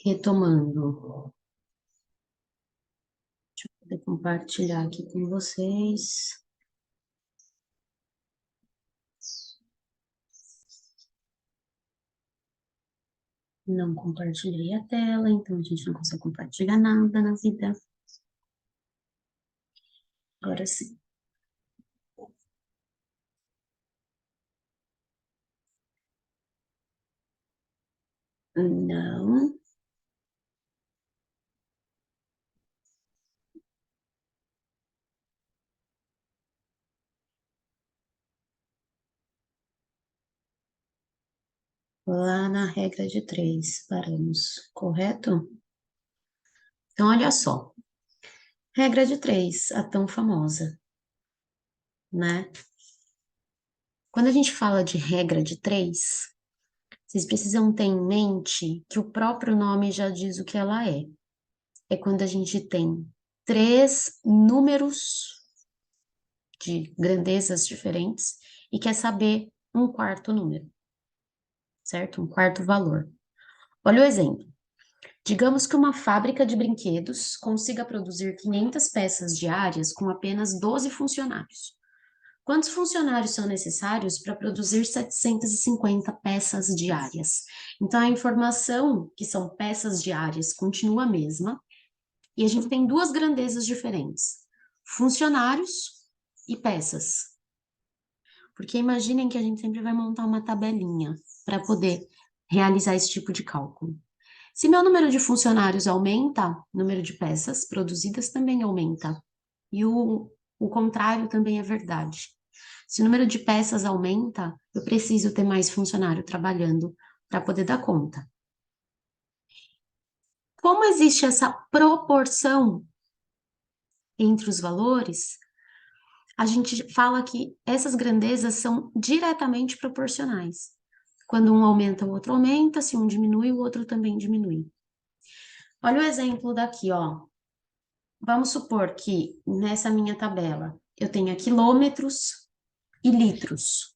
Retomando, deixa eu poder compartilhar aqui com vocês. Não compartilhei a tela, então a gente não consegue compartilhar nada na vida. Agora sim. Não. Lá na regra de 3, paramos, correto? Então, olha só. Regra de 3, a tão famosa, né? Quando a gente fala de regra de 3, vocês precisam ter em mente que o próprio nome já diz o que ela é. É quando a gente tem três números de grandezas diferentes e quer saber um quarto número, certo? Um quarto valor. Olha o exemplo. Digamos que uma fábrica de brinquedos consiga produzir 500 peças diárias com apenas 12 funcionários. Quantos funcionários são necessários para produzir 750 peças diárias? Então, a informação, que são peças diárias, continua a mesma, e a gente tem duas grandezas diferentes: funcionários e peças. Porque imaginem que a gente sempre vai montar uma tabelinha para poder realizar esse tipo de cálculo. Se meu número de funcionários aumenta, o número de peças produzidas também aumenta. E o contrário também é verdade. Se o número de peças aumenta, eu preciso ter mais funcionário trabalhando para poder dar conta. Como existe essa proporção entre os valores, a gente fala que essas grandezas são diretamente proporcionais. Quando um aumenta, o outro aumenta, se um diminui, o outro também diminui. Olha o exemplo daqui, ó. Vamos supor que nessa minha tabela eu tenha quilômetros e litros,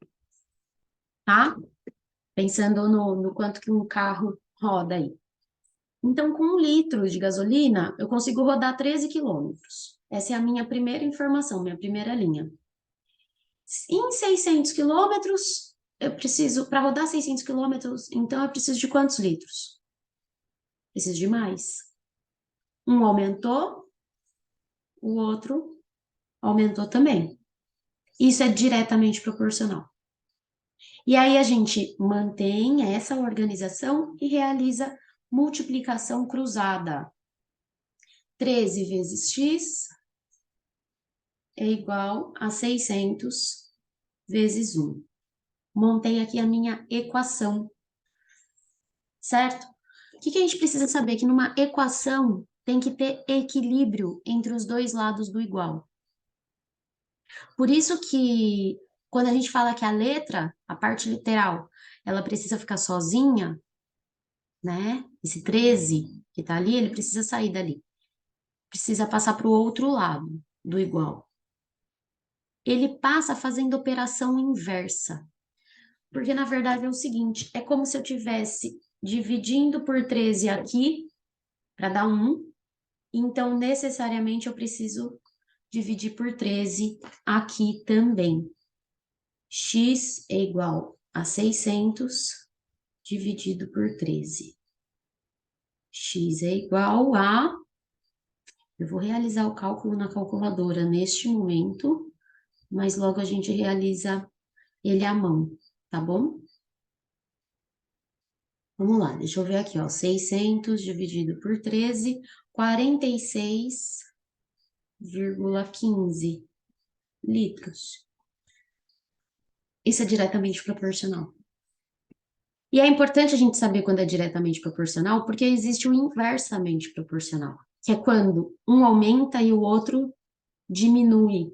tá? Pensando no quanto que um carro roda aí. Então, com 1 litro de gasolina, eu consigo rodar 13 quilômetros. Essa é a minha primeira informação, minha primeira linha. Em 600 quilômetros, eu preciso, para rodar 600 quilômetros, então eu preciso de quantos litros? Preciso de mais. Um aumentou, o outro aumentou também. Isso é diretamente proporcional. E aí a gente mantém essa organização e realiza multiplicação cruzada. 13 vezes x é igual a 600 vezes 1. Montei aqui a minha equação, certo? O que a gente precisa saber? Que numa equação tem que ter equilíbrio entre os dois lados do igual. Por isso que quando a gente fala que a letra, a parte literal, ela precisa ficar sozinha, né? Esse 13 que tá ali, ele precisa sair dali. Precisa passar para o outro lado do igual. Ele passa fazendo operação inversa. Porque na verdade é o seguinte, é como se eu tivesse dividindo por 13 aqui para dar 1, então necessariamente eu preciso dividir por 13 aqui também. X é igual a 600 dividido por 13. X é igual a... Eu vou realizar o cálculo na calculadora neste momento, mas logo a gente realiza ele à mão, tá bom? Vamos lá, deixa eu ver aqui, ó. 600 dividido por 13, 46,15 litros. Isso é diretamente proporcional. E é importante a gente saber quando é diretamente proporcional, porque existe o inversamente proporcional, que é quando um aumenta e o outro diminui.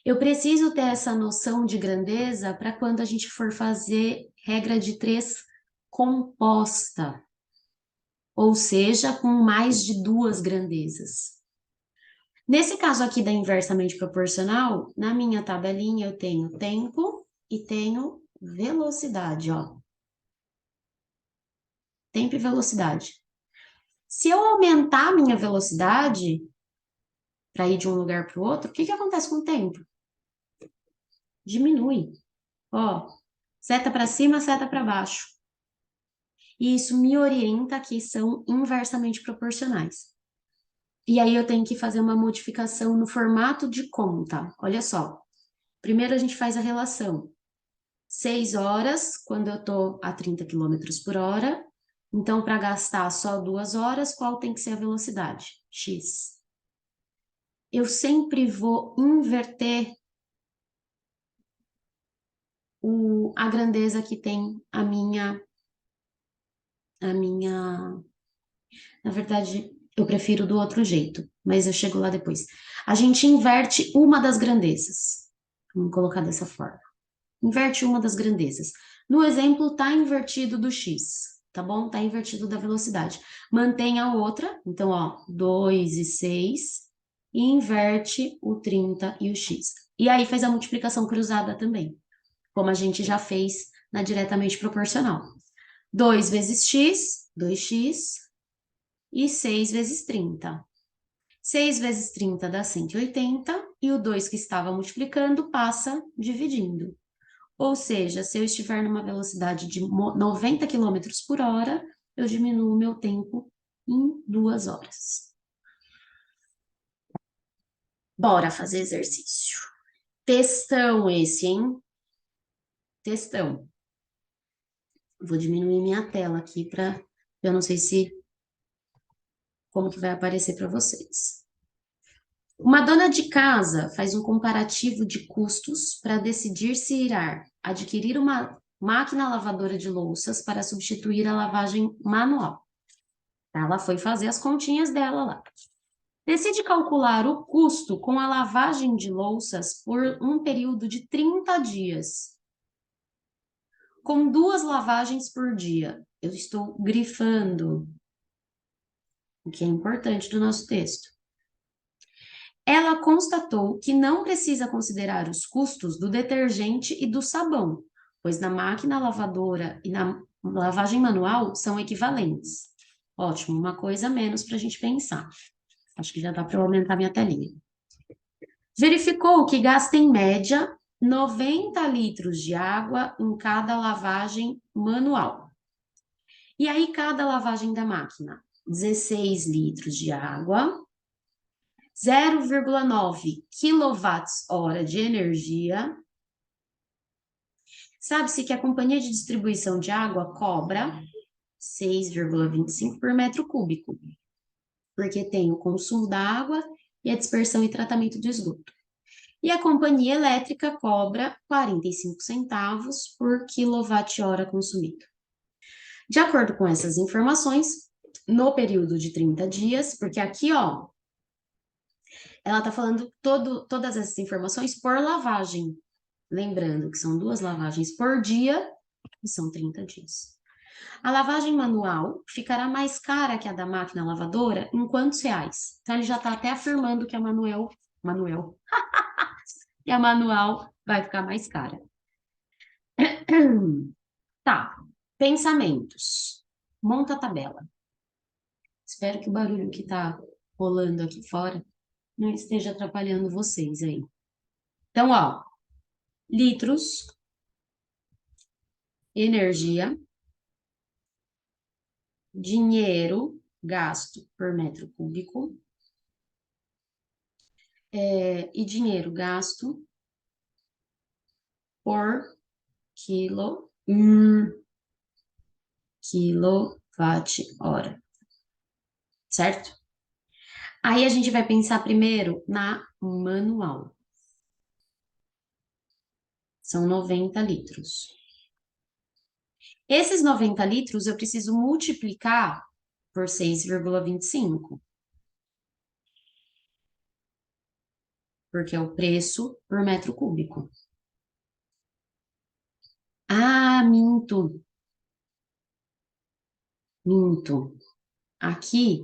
Eu preciso ter essa noção de grandeza para quando a gente for fazer regra de 3 composta, ou seja, com mais de duas grandezas. Nesse caso aqui da inversamente proporcional, na minha tabelinha eu tenho tempo e tenho velocidade, ó. tempo e velocidade. Se eu aumentar a minha velocidade para ir de um lugar para o outro, o que que acontece com o tempo? Diminui. Ó, seta para cima, seta para baixo. E isso me orienta que são inversamente proporcionais. E aí eu tenho que fazer uma modificação no formato de conta. Olha só. Primeiro a gente faz a relação. 6 horas, quando eu estou a 30 quilômetros por hora. Então, para gastar só 2 horas, qual tem que ser a velocidade? X. Eu sempre vou inverter a grandeza que tem a minha. Na verdade, eu prefiro do outro jeito, mas eu chego lá depois. A gente inverte uma das grandezas. Vamos colocar dessa forma. Inverte uma das grandezas. No exemplo, tá invertido do x, tá bom? Tá invertido da velocidade. Mantém a outra, então, ó, 2 e 6, e inverte o 30 e o x. E aí faz a multiplicação cruzada também, como a gente já fez na diretamente proporcional. 2 vezes x, 2x, e 6 vezes 30. 6 vezes 30 dá 180, e o 2 que estava multiplicando passa dividindo. Ou seja, se eu estiver numa velocidade de 90 quilômetros por hora, eu diminuo o meu tempo em 2 horas. Bora fazer exercício. Textão esse, hein? Textão. Vou diminuir minha tela aqui para eu não sei se como que vai aparecer para vocês. Uma dona de casa faz um comparativo de custos para decidir se irá adquirir uma máquina lavadora de louças para substituir a lavagem manual. Ela foi fazer as continhas dela lá. Decide calcular o custo com a lavagem de louças por um período de 30 dias, com 2 lavagens por dia. Eu estou grifando, o que é importante do nosso texto. Ela constatou que não precisa considerar os custos do detergente e do sabão, pois na máquina lavadora e na lavagem manual são equivalentes. Ótimo, uma coisa a menos para a gente pensar. Acho que já dá para eu aumentar minha telinha. Verificou que gasta em média 90 litros de água em cada lavagem manual. E aí, cada lavagem da máquina, 16 litros de água, 0,9 kWh de energia. Sabe-se que a companhia de distribuição de água cobra 6,25 por metro cúbico, porque tem o consumo da água e a dispersão e tratamento do esgoto. E a companhia elétrica cobra 45 centavos por quilowatt-hora consumido. De acordo com essas informações, no período de 30 dias, porque aqui, ó, ela tá falando todas essas informações por lavagem. Lembrando que são 2 lavagens por dia e são 30 dias. A lavagem manual ficará mais cara que a da máquina lavadora em quantos reais? Então, ele já está até afirmando que a que a manual vai ficar mais cara. Tá, pensamentos. Monta a tabela. Espero que o barulho que tá rolando aqui fora não esteja atrapalhando vocês aí. Então, ó, litros, energia, dinheiro gasto por metro cúbico, e dinheiro gasto por quilo, quilowatt-hora, certo? Aí a gente vai pensar primeiro na manual. São 90 litros. Esses 90 litros eu preciso multiplicar por 6,25, porque é o preço por metro cúbico. Ah, minto. Minto. Aqui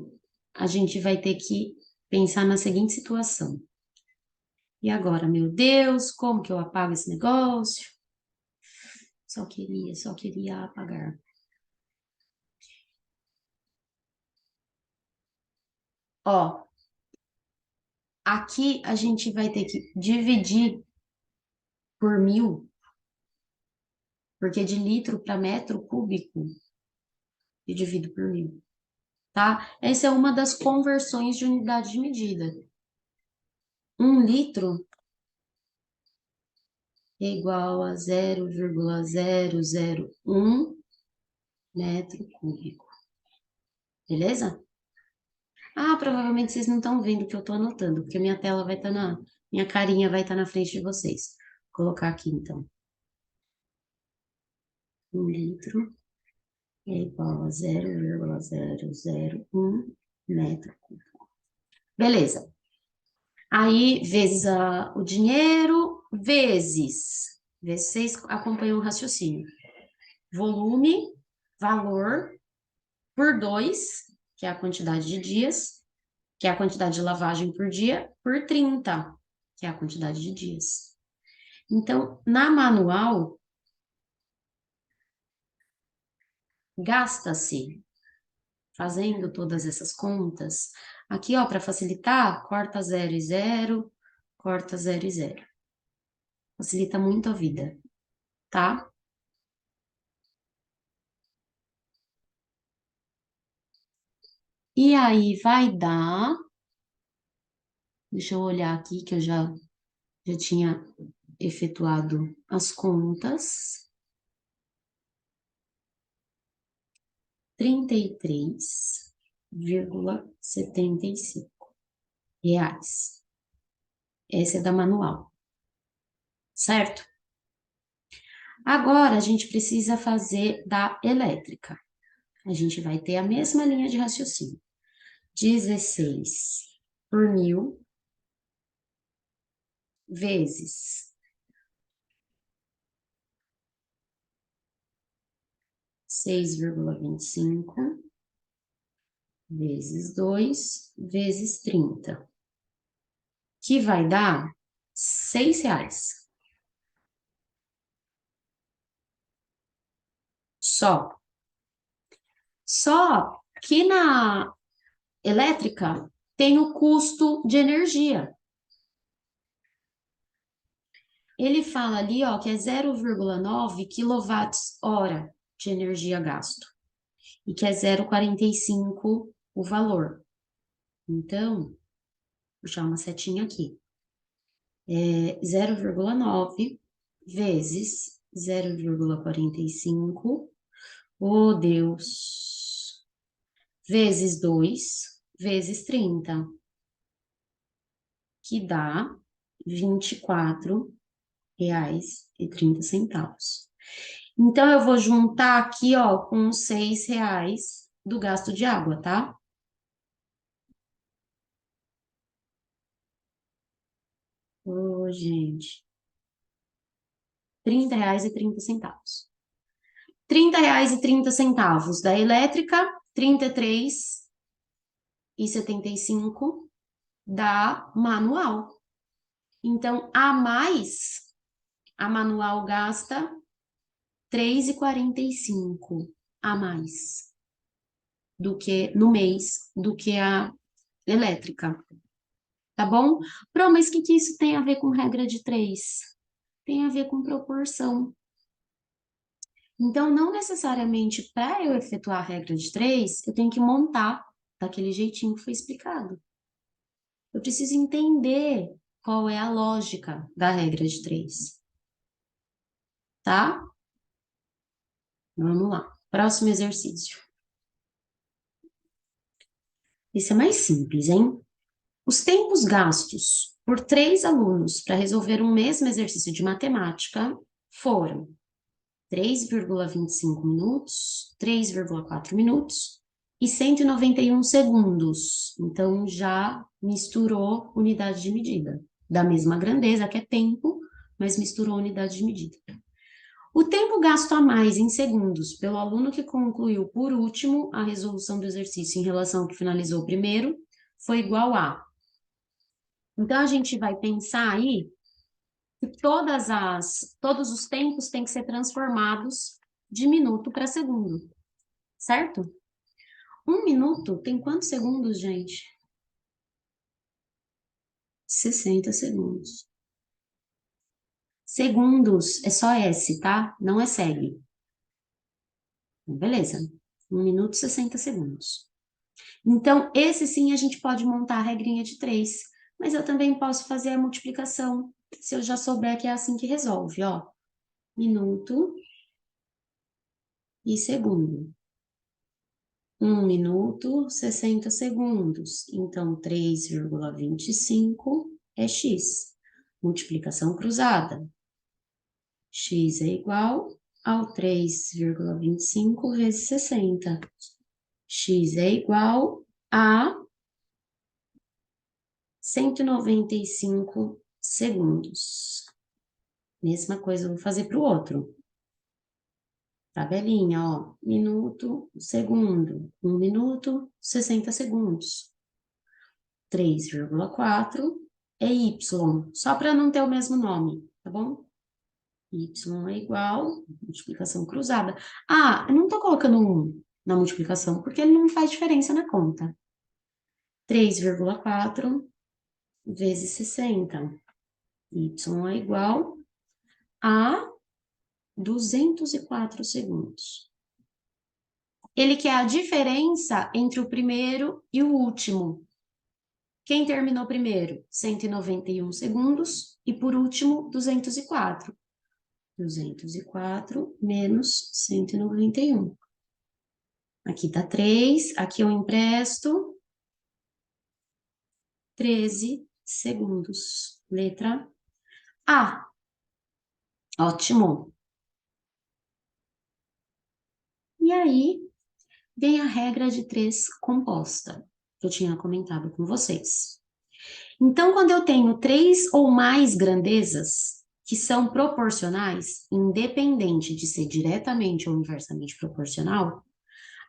a gente vai ter que pensar na seguinte situação. E agora, meu Deus, como que eu apago esse negócio? Só queria apagar. Ó, aqui a gente vai ter que dividir por 1.000, porque de litro para metro cúbico, eu divido por 1.000, tá? Essa é uma das conversões de unidade de medida. 1 litro é igual a 0,001 metro cúbico, beleza? Ah, provavelmente vocês não estão vendo o que eu estou anotando, porque minha tela vai estar minha carinha vai estar na frente de vocês. Vou colocar aqui, então. 1 litro é igual a 0,001 metro cúbico. Beleza. Aí, vezes o dinheiro, vezes vocês acompanham o raciocínio. Volume, valor, por 2, que é a quantidade de dias, que é a quantidade de lavagem por dia, por 30, que é a quantidade de dias. Então, na manual, gasta-se, fazendo todas essas contas, aqui, ó, para facilitar, corta 0 e 0, corta 0 e 0. Facilita muito a vida, tá? E aí vai dar, deixa eu olhar aqui que eu já tinha efetuado as contas. 33,75 reais. Essa é da manual, certo? Agora a gente precisa fazer da elétrica. A gente vai ter a mesma linha de raciocínio. 16 por 1.000 vezes 6,25 vezes 2 vezes 30, que vai dar R$ 6 só. Só que na elétrica tem o custo de energia. Ele fala ali, ó, que é 0,9 kWh de energia gasto e que é 0,45 o valor. Então, vou puxar uma setinha aqui. É 0,9 vezes 0,45, oh Deus, vezes 2, vezes 30, que dá R$ 24,30. Então, eu vou juntar aqui, ó, com os R$ 6 do gasto de água, tá? Ô, gente. R$ 30,30. R$ 30,30 da elétrica, 33,75 da manual. Então, a mais, a manual gasta 3,45 a mais do que no mês do que a elétrica, tá bom? Pro, mas o que isso tem a ver com regra de 3? Tem a ver com proporção. Então, não necessariamente para eu efetuar a regra de 3, eu tenho que montar daquele jeitinho que foi explicado. Eu preciso entender qual é a lógica da regra de 3, tá? Vamos lá. Próximo exercício. Esse é mais simples, hein? Os tempos gastos por 3 alunos para resolver um mesmo exercício de matemática foram 3,25 minutos, 3,4 minutos e 191 segundos. Então, já misturou unidade de medida. Da mesma grandeza, que é tempo, mas misturou unidade de medida. O tempo gasto a mais em segundos pelo aluno que concluiu por último a resolução do exercício em relação ao que finalizou primeiro foi igual a. Então, a gente vai pensar aí que todos os tempos têm que ser transformados de minuto para segundo, certo? 1 minuto tem quantos segundos, gente? 60 segundos. Segundos é só S, tá? Não é segue. Beleza. 1 minuto e 60 segundos. Então, esse sim a gente pode montar a regrinha de 3. Mas eu também posso fazer a multiplicação, se eu já souber que é assim que resolve, ó. Minuto e segundo. 1 minuto, 60 segundos. Então, 3,25 é x. Multiplicação cruzada. X é igual ao 3,25 vezes 60. X é igual a 195 segundos. Mesma coisa eu vou fazer para o outro. Tabelinha, ó. Minuto, segundo. 1 minuto, 60 segundos. 3,4 é Y, só para não ter o mesmo nome, tá bom? Y é igual, multiplicação cruzada. Ah, eu não tô colocando 1 na multiplicação, porque ele não faz diferença na conta. 3,4 vezes 60. Y é igual a 204 segundos. Ele quer a diferença entre o primeiro e o último. Quem terminou primeiro? 191 segundos. E por último, 204. 204 menos 191. Aqui tá 3, aqui eu empresto 13 segundos. Letra A. Ótimo. E aí, vem a regra de 3 composta, que eu tinha comentado com vocês. Então, quando eu tenho 3 ou mais grandezas que são proporcionais, independente de ser diretamente ou inversamente proporcional,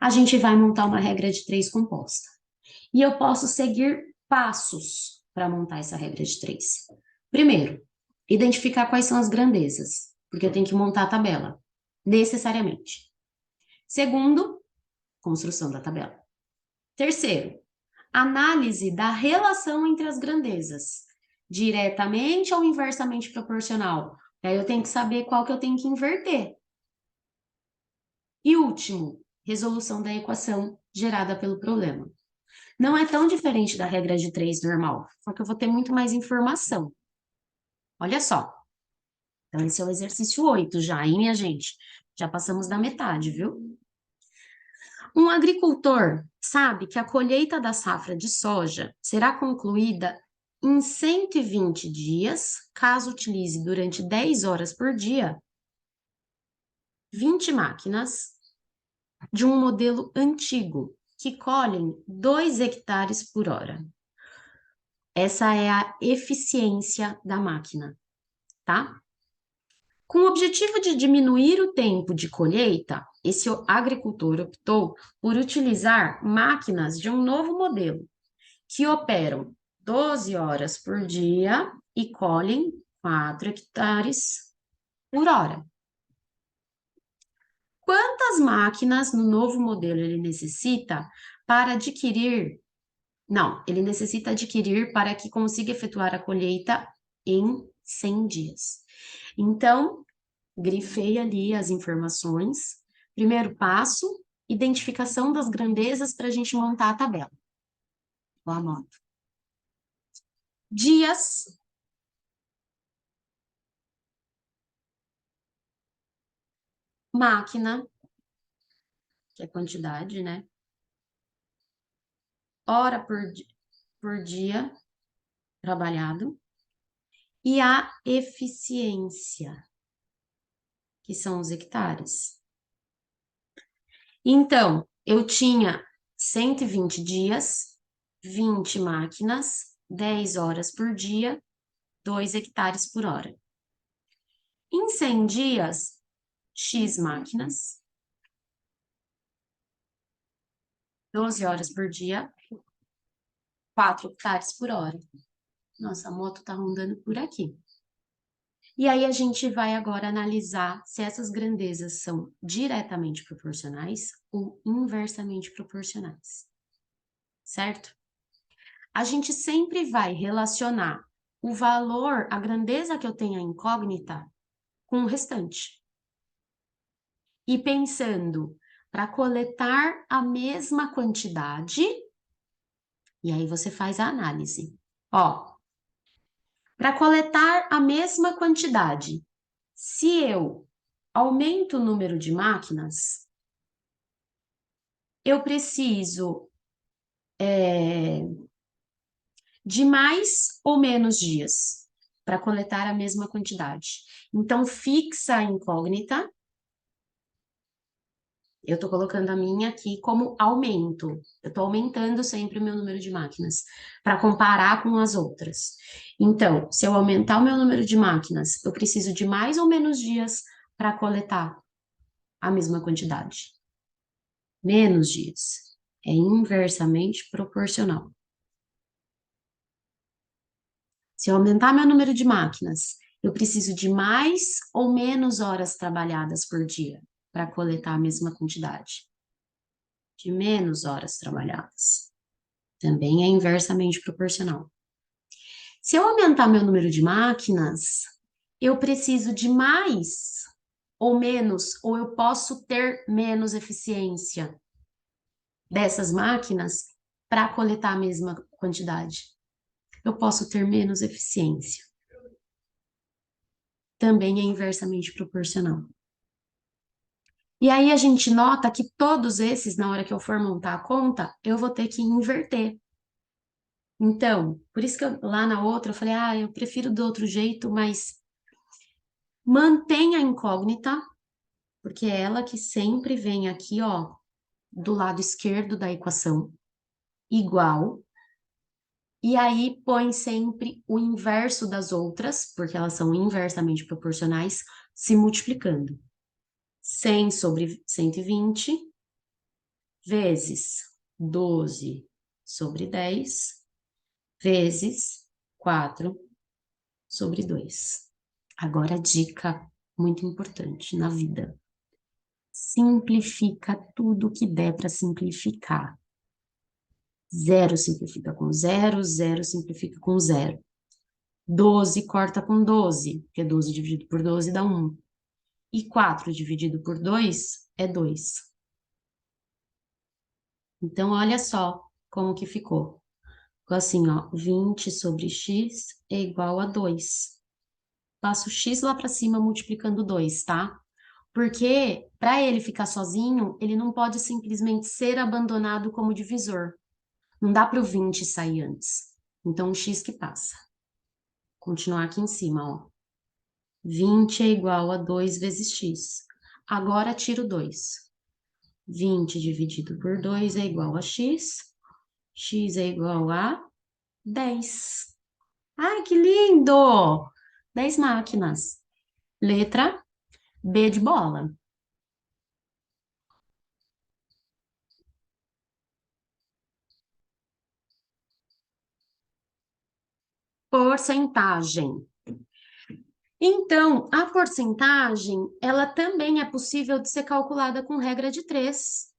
a gente vai montar uma regra de 3 composta. E eu posso seguir passos para montar essa regra de 3. Primeiro, identificar quais são as grandezas, porque eu tenho que montar a tabela, necessariamente. Segundo, construção da tabela. Terceiro, análise da relação entre as grandezas, diretamente ou inversamente proporcional. Aí eu tenho que saber qual que eu tenho que inverter. E último, resolução da equação gerada pelo problema. Não é tão diferente da regra de 3 normal, só que eu vou ter muito mais informação. Olha só. Então, esse é o exercício 8 já, hein, minha gente? Já passamos da metade, viu? Um agricultor sabe que a colheita da safra de soja será concluída em 120 dias, caso utilize durante 10 horas por dia 20 máquinas de um modelo antigo, que colhem 2 hectares por hora. Essa é a eficiência da máquina, tá? Com o objetivo de diminuir o tempo de colheita, esse agricultor optou por utilizar máquinas de um novo modelo, que operam 12 horas por dia e colhem 4 hectares por hora. Quantas máquinas no novo modelo ele necessita para adquirir? Não, ele necessita adquirir para que consiga efetuar a colheita em 100 dias. Então, grifei ali as informações. Primeiro passo, identificação das grandezas para a gente montar a tabela. Eu anoto. Dias, máquina, que é quantidade, né? Hora por dia trabalhado. E a eficiência, que são os hectares. Então, eu tinha 120 dias, 20 máquinas, 10 horas por dia, 2 hectares por hora. Em 100 dias, X máquinas, 12 horas por dia, 4 hectares por hora. Nossa, a moto tá rondando por aqui. E aí a gente vai agora analisar se essas grandezas são diretamente proporcionais ou inversamente proporcionais. Certo? A gente sempre vai relacionar o valor, a grandeza que eu tenho a incógnita com o restante. E pensando, para coletar a mesma quantidade, e aí você faz a análise. Ó, para coletar a mesma quantidade, se eu aumento o número de máquinas, eu preciso de mais ou menos dias para coletar a mesma quantidade. Então, fixa a incógnita. Eu estou colocando a minha aqui como aumento. Eu estou aumentando sempre o meu número de máquinas para comparar com as outras. Então, se eu aumentar o meu número de máquinas, eu preciso de mais ou menos dias para coletar a mesma quantidade. Menos dias. É inversamente proporcional. Se eu aumentar meu número de máquinas, eu preciso de mais ou menos horas trabalhadas por dia para coletar a mesma quantidade. De menos horas trabalhadas. Também é inversamente proporcional. Se eu aumentar meu número de máquinas, eu preciso de mais ou menos, ou eu posso ter menos eficiência dessas máquinas para coletar a mesma quantidade. Eu posso ter menos eficiência. Também é inversamente proporcional. E aí a gente nota que todos esses, na hora que eu for montar a conta, eu vou ter que inverter. Então, por isso que lá na outra eu falei, eu prefiro do outro jeito, mas mantenha a incógnita, porque é ela que sempre vem aqui, ó, do lado esquerdo da equação, igual. E aí põe sempre o inverso das outras, porque elas são inversamente proporcionais, se multiplicando. 100 sobre 120 vezes 12 sobre 10 vezes 4 sobre 2. Agora, dica muito importante na vida. Simplifica tudo que der para simplificar. Zero simplifica com zero, zero simplifica com zero. 12 corta com 12, porque 12 dividido por 12 dá 1. E 4 dividido por 2 é 2. Então, olha só como que ficou. Ficou assim, ó, 20 sobre x é igual a 2. Passo x lá para cima multiplicando 2, tá? Porque para ele ficar sozinho, ele não pode simplesmente ser abandonado como divisor. Não dá para o 20 sair antes. Então, o x que passa. Continuar aqui em cima, ó. 20 é igual a 2 vezes x. Agora, tiro 2. 20 dividido por 2 é igual a x. X é igual a 10. Ai, que lindo! 10 máquinas. Letra B de bola. Porcentagem. Então, a porcentagem, ela também é possível de ser calculada com regra de 3,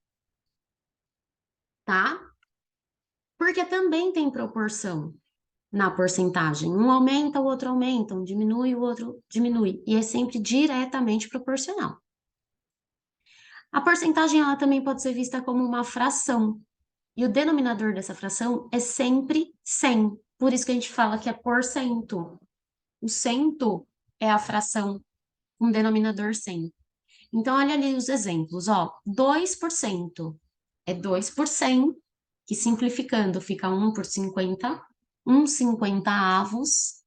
tá? Porque também tem proporção na porcentagem. Um aumenta, o outro aumenta, um diminui, o outro diminui. E é sempre diretamente proporcional. A porcentagem, ela também pode ser vista como uma fração. E o denominador dessa fração é sempre 100. Por isso que a gente fala que é porcento. O cento é a fração, um denominador 100. Então, olha ali os exemplos, ó. 2% é 2 por 100, que simplificando fica 1 por 50, 1 cinquentaavos,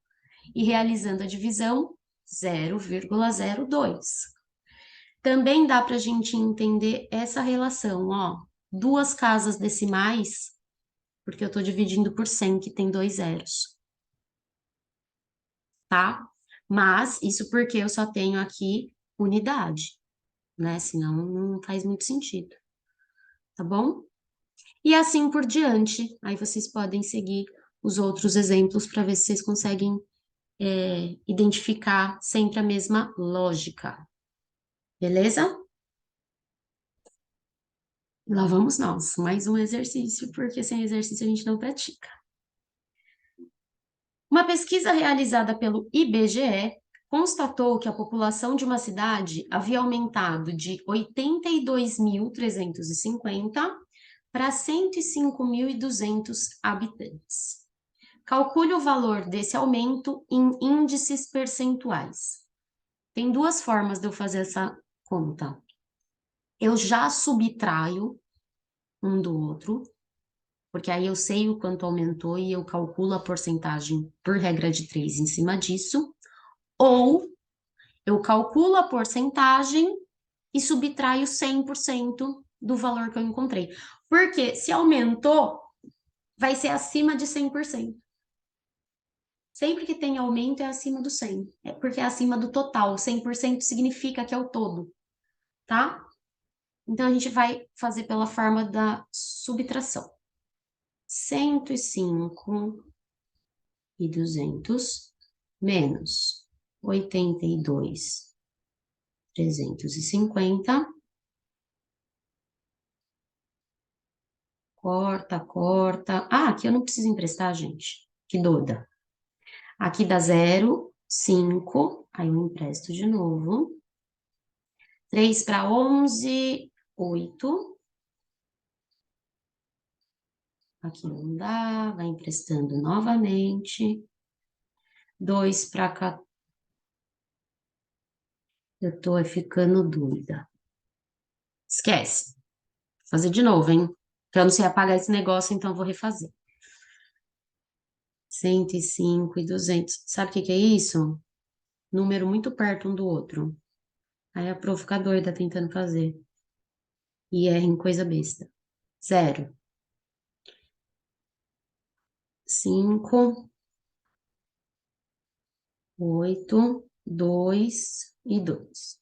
e realizando a divisão, 0,02. Também dá para a gente entender essa relação, ó. Duas casas decimais, porque eu estou dividindo por 100, que tem dois zeros, tá? Mas isso porque eu só tenho aqui unidade, né? Senão não faz muito sentido, tá bom? E assim por diante. Aí vocês podem seguir os outros exemplos para ver se vocês conseguem identificar sempre a mesma lógica. Beleza? Lá vamos nós. Mais um exercício, porque sem exercício a gente não pratica. Uma pesquisa realizada pelo IBGE constatou que a população de uma cidade havia aumentado de 82.350 para 105.200 habitantes. Calcule o valor desse aumento em índices percentuais. Tem duas formas de eu fazer essa conta. Eu já subtraio um do outro, porque aí eu sei o quanto aumentou e eu calculo a porcentagem por regra de 3 em cima disso, ou eu calculo a porcentagem e subtraio 100% do valor que eu encontrei. Porque se aumentou, vai ser acima de 100%. Sempre que tem aumento é acima do 100, porque é acima do total. 100% significa que é o todo, tá? Então a gente vai fazer pela forma da subtração. 105.200 menos 82.350. Corta, corta. Ah, aqui eu não preciso emprestar, gente. Que doida. Aqui dá 0, 5. Aí eu empresto de novo. 3 para 11, 8. Aqui não dá, vai emprestando novamente. 2 para cá. Eu tô ficando doida. Esquece. Vou fazer de novo, hein? Porque eu não sei apagar esse negócio, então eu vou refazer. 105.200. Sabe o que que é isso? Número muito perto um do outro. Aí a Pro fica doida tentando fazer. E é em coisa besta. 0, 5, 8, 2 e 2.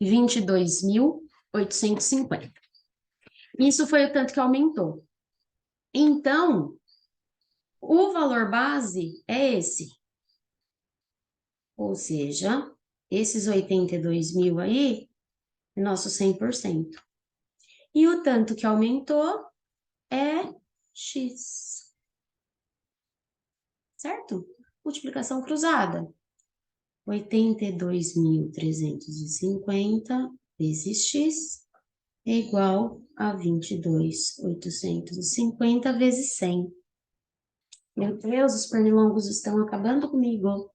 22.850. Isso foi o tanto que aumentou. Então, o valor base é esse. Ou seja, esses 82 mil aí é nosso 100%. E o tanto que aumentou é X. Certo? Multiplicação cruzada. 82.350 vezes X é igual a 22.850 vezes 100. Meu Deus, os pernilongos estão acabando comigo.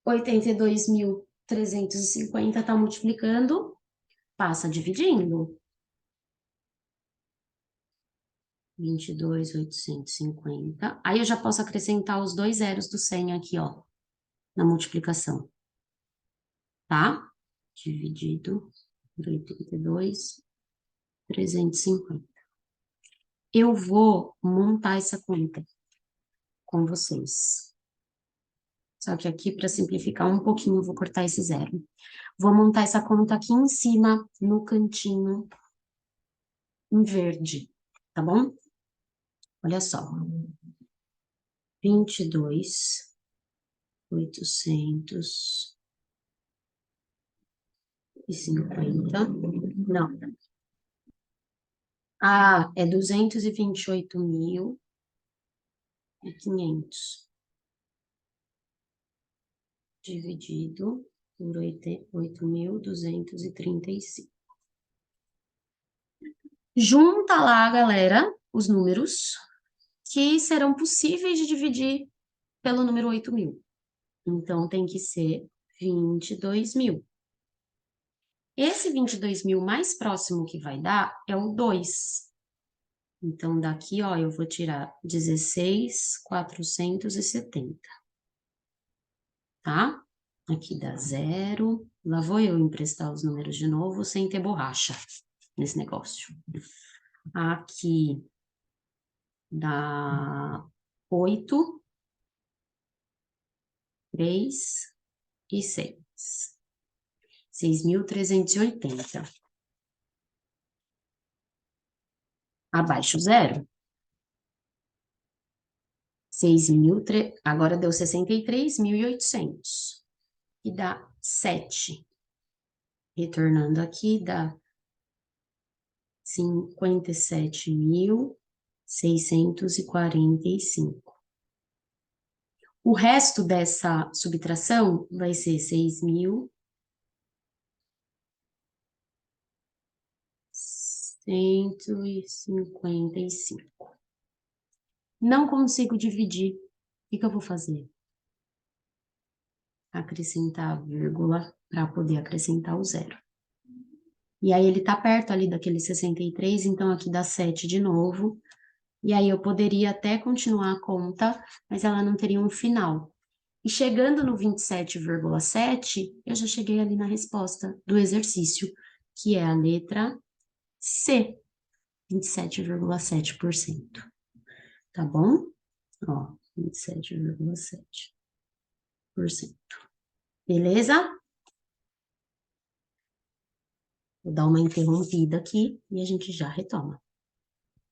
82.350 está multiplicando, passa dividindo. 22.850. Aí eu já posso acrescentar os 2 zeros do 100 aqui, ó, na multiplicação. Tá? Dividido por 82.350. Eu vou montar essa conta com vocês. Só que aqui, para simplificar um pouquinho, eu vou cortar esse 0. Vou montar essa conta aqui em cima, no cantinho, em verde, tá bom? Olha só. 22.850. Não. Ah, é 228.500 dividido por 8.235. Junta lá, galera, os números que serão possíveis de dividir pelo número 8.000. Então, tem que ser 22.000. Esse 22.000 mais próximo que vai dar é o 2. Então, daqui, ó, eu vou tirar 16.470. Tá? Aqui dá 0. Lá vou eu emprestar os números de novo, sem ter borracha nesse negócio. Aqui dá 8, 3 e 6. 6.380. Abaixo zero. 6.000, agora deu 63.800. E dá 7. Retornando aqui, dá 57.645. O resto dessa subtração vai ser 6.155. Não consigo dividir. O que que eu vou fazer? Acrescentar a vírgula para poder acrescentar o zero. E aí ele tá perto ali daquele 63, então aqui dá 7 de novo. E aí eu poderia até continuar a conta, mas ela não teria um final. E chegando no 27,7, eu já cheguei ali na resposta do exercício, que é a letra C, 27,7%. Tá bom? Ó, 27,7%. Beleza? Vou dar uma interrompida aqui e a gente já retoma.